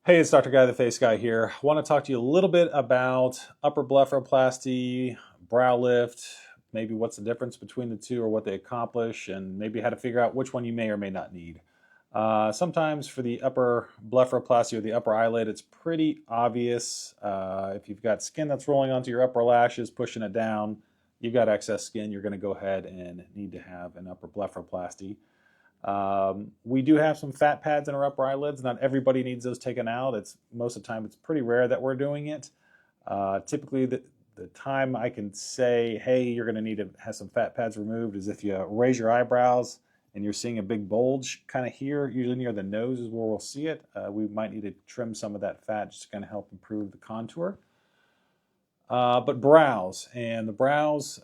Hey, it's Dr. Guy the Face Guy here. I want to talk to you a little bit about upper blepharoplasty, brow lift, maybe what's the difference between the two or what they accomplish, and maybe how to figure out which one you may or may not need. Sometimes for the upper blepharoplasty or the upper eyelid, it's pretty obvious. If you've got skin that's rolling onto your upper lashes, pushing it down, you've got excess skin, you're going to go ahead and need to have an upper blepharoplasty. We do have some fat pads in our upper eyelids. Not everybody needs those taken out. Most of the time it's pretty rare that we're doing it. Typically the time I can say, hey, you're going to need to have some fat pads removed is if you raise your eyebrows and you're seeing a big bulge kind of here, usually near the nose is where we'll see it. We might need to trim some of that fat just to kind of help improve the contour. But brows, and the brows,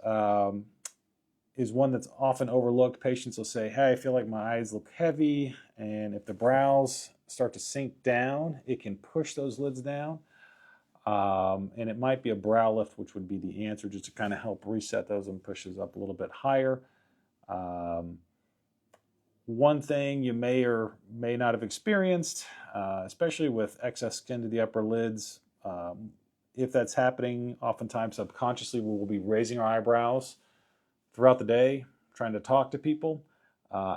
is one that's often overlooked. Patients will say, hey, I feel like my eyes look heavy, and if the brows start to sink down, it can push those lids down. And it might be a brow lift, which would be the answer, just to kind of help reset those and push those up a little bit higher. One thing you may or may not have experienced, especially with excess skin to the upper lids, if that's happening, oftentimes subconsciously we'll be raising our eyebrows throughout the day, trying to talk to people,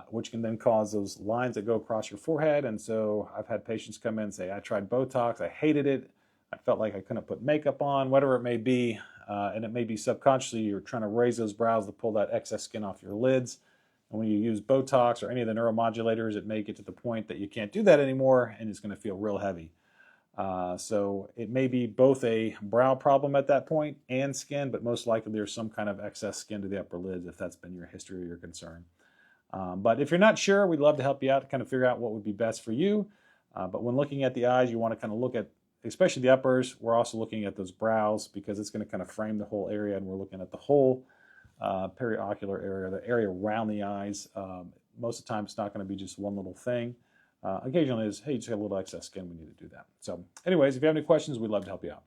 which can then cause those lines that go across your forehead. And so I've had patients come in and say, I tried Botox, I hated it, I felt like I couldn't put makeup on, whatever it may be, and it may be subconsciously you're trying to raise those brows to pull that excess skin off your lids. And when you use Botox or any of the neuromodulators, it may get to the point that you can't do that anymore and it's going to feel real heavy. So it may be both a brow problem at that point and skin, but most likely there's some kind of excess skin to the upper lids if that's been your history or your concern. But if you're not sure, we'd love to help you out to kind of figure out what would be best for you. But when looking at the eyes, you want to kind of look at, especially the uppers, we're also looking at those brows because it's going to kind of frame the whole area, and we're looking at the whole periocular area, the area around the eyes. Most of the time it's not going to be just one little thing. Occasionally is, hey, you just have a little excess skin, we need to do that. So anyways, if you have any questions, we'd love to help you out.